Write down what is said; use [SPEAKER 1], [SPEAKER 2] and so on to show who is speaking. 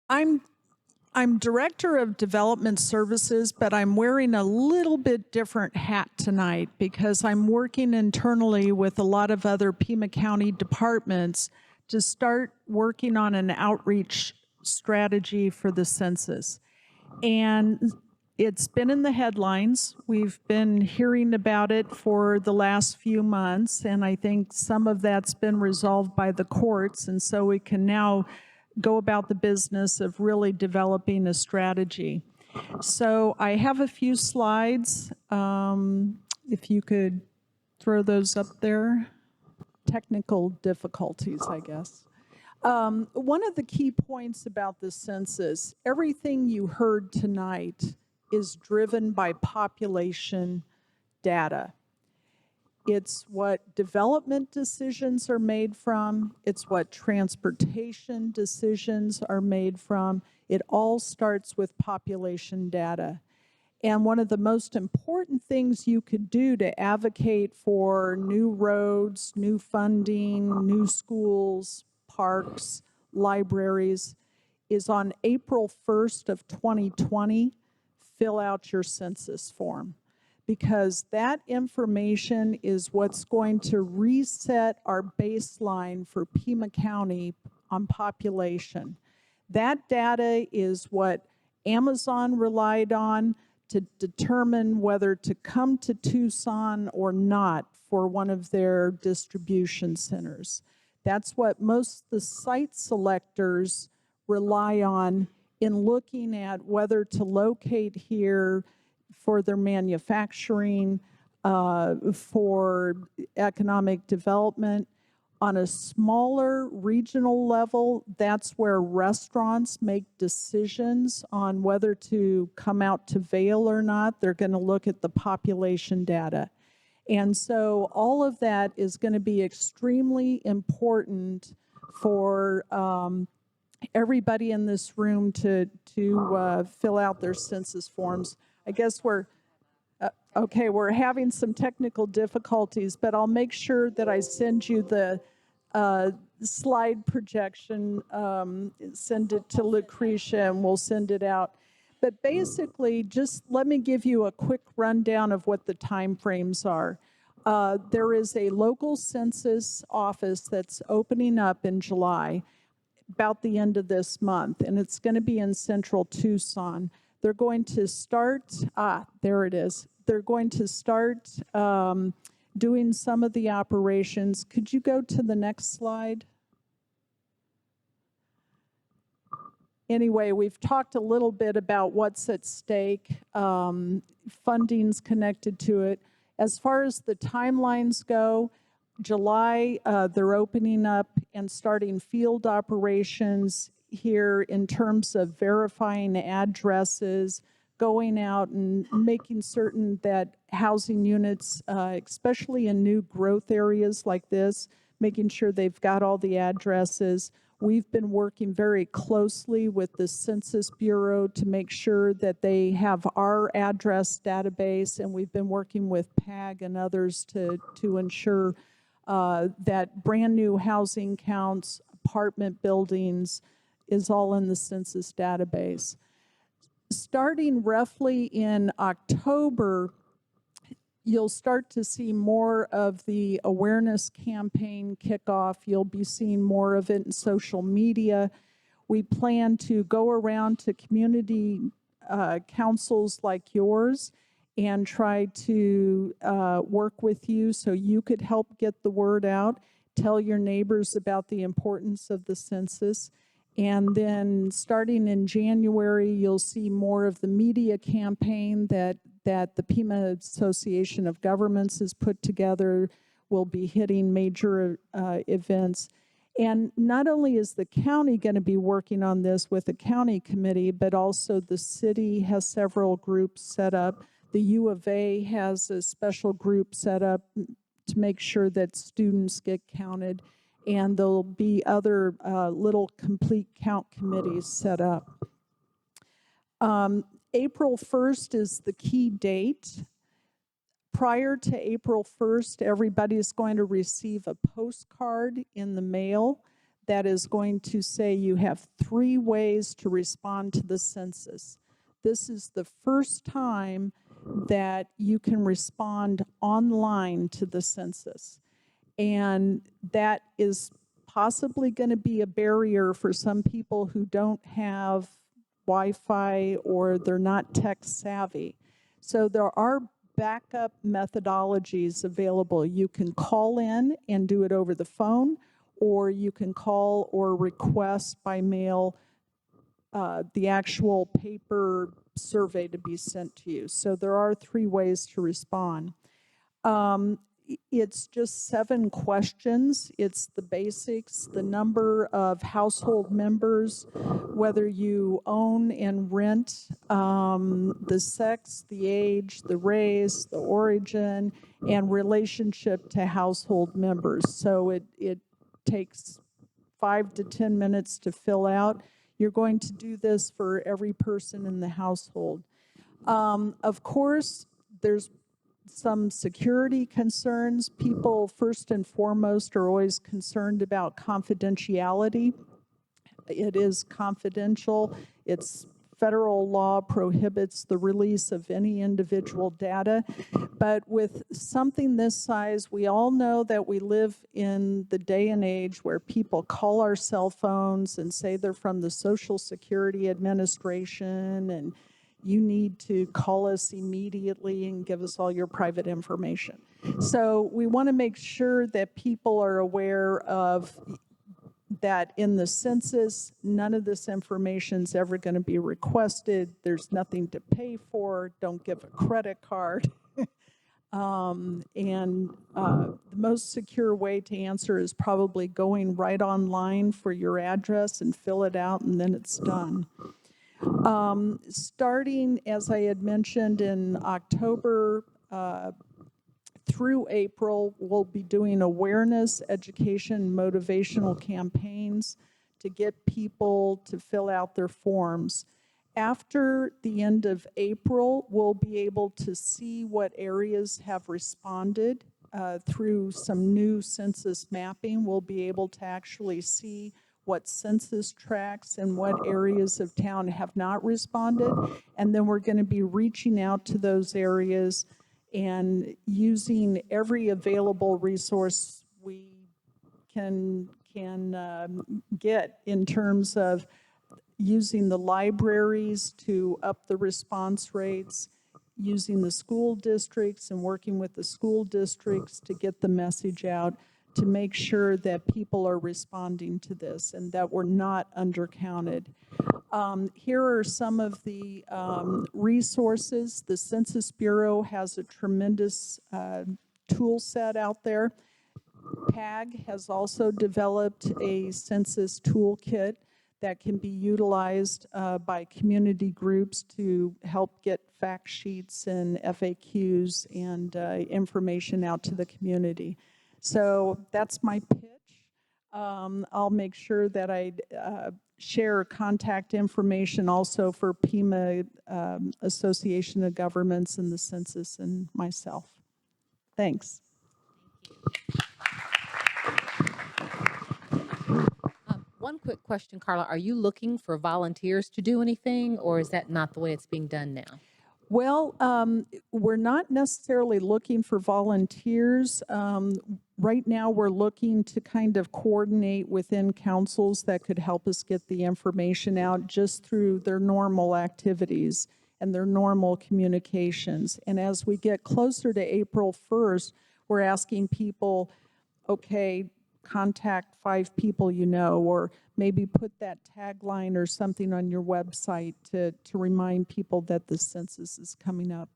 [SPEAKER 1] I'm I'm Director of Development Services, but I'm wearing a little bit different hat tonight because I'm working internally with a lot of other Pima County departments to start working on an outreach strategy for the census. And it's been in the headlines. We've been hearing about it for the last few months, and I think some of that's been resolved by the courts, and so we can now go about the business of really developing a strategy. So I have a few slides. If you could throw those up there. Technical difficulties, I guess. One of the key points about the census, everything you heard tonight is driven by population data. It's what development decisions are made from. It's what transportation decisions are made from. It all starts with population data. And one of the most important things you could do to advocate for new roads, new funding, new schools, parks, libraries, is on April 1st of 2020, fill out your census form, because that information is what's going to reset our baseline for Pima County on population. That data is what Amazon relied on to determine whether to come to Tucson or not for one of their distribution centers. That's what most of the site selectors rely on in looking at whether to locate here for their manufacturing, for economic development. On a smaller regional level, that's where restaurants make decisions on whether to come out to Vail or not. They're going to look at the population data. And so all of that is going to be extremely important for everybody in this room to fill out their census forms. I guess we're having some technical difficulties, but I'll make sure that I send you the slide projection, send it to Lucretia, and we'll send it out. But basically, just let me give you a quick rundown of what the timeframes are. There is a local census office that's opening up in July, about the end of this month, and it's going to be in central Tucson. They're going to start, there it is. They're going to start doing some of the operations. Could you go to the next slide? Anyway, we've talked a little bit about what's at stake, funding's connected to it. As far as the timelines go, July, they're opening up and starting field operations here in terms of verifying addresses, going out and making certain that housing units, especially in new growth areas like this, making sure they've got all the addresses. We've been working very closely with the Census Bureau to make sure that they have our address database, and we've been working with PAG and others to ensure that brand new housing counts, apartment buildings, is all in the census database. Starting roughly in October, you'll start to see more of the awareness campaign kick off. You'll be seeing more of it in social media. We plan to go around to community councils like yours and try to work with you so you could help get the word out, tell your neighbors about the importance of the census. And then starting in January, you'll see more of the media campaign that the Pima Association of Governments has put together. Will be hitting major events. And not only is the county going to be working on this with a county committee, but also the city has several groups set up. The U of A has a special group set up to make sure that students get counted. And there'll be other little complete count committees set up. April 1st is the key date. Prior to April 1st, everybody is going to receive a postcard in the mail that is going to say you have 3 ways to respond to the census. This is the first time that you can respond online to the census. And that is possibly going to be a barrier for some people who don't have Wi-Fi or they're not tech savvy. So there are backup methodologies available. You can call in and do it over the phone, or you can call or request by mail the actual paper survey to be sent to you. So there are 3 ways to respond. It's just 7 questions. It's the basics, the number of household members, whether you own and rent, the sex, the age, the race, the origin, and relationship to household members. So it takes 5 to 10 minutes to fill out. You're going to do this for every person in the household. Of course, there's some security concerns. People, first and foremost, are always concerned about confidentiality. It is confidential. It's federal law prohibits the release of any individual data. But with something this size, we all know that we live in the day and age where people call our cell phones and say they're from the Social Security Administration, and you need to call us immediately and give us all your private information. So we want to make sure that people are aware of that in the census, none of this information is ever going to be requested. There's nothing to pay for. Don't give a credit card. The most secure way to answer is probably going right online for your address and fill it out, and then it's done. Starting, as I had mentioned, in October through April, we'll be doing awareness, education, motivational campaigns to get people to fill out their forms. After the end of April, we'll be able to see what areas have responded through some new census mapping. We'll be able to actually see what census tracts and what areas of town have not responded. And then we're going to be reaching out to those areas and using every available resource we can get in terms of using the libraries to up the response rates, using the school districts and working with the school districts to get the message out, to make sure that people are responding to this and that we're not undercounted. Here are some of the resources. The Census Bureau has a tremendous tool set out there. PAG has also developed a census toolkit that can be utilized by community groups to help get fact sheets and FAQs and information out to the community. So that's my pitch. I'll make sure that I share contact information also for Pima Association of Governments and the Census and myself. Thanks.
[SPEAKER 2] One quick question, Carla. Are you looking for volunteers to do anything, or is that not the way it's being done now?
[SPEAKER 1] Well, we're not necessarily looking for volunteers. Right now, we're looking to kind of coordinate within councils that could help us get the information out just through their normal activities and their normal communications. And as we get closer to April 1st, we're asking people, okay, contact 5 people you know, or maybe put that tagline or something on your website to remind people that the census is coming up.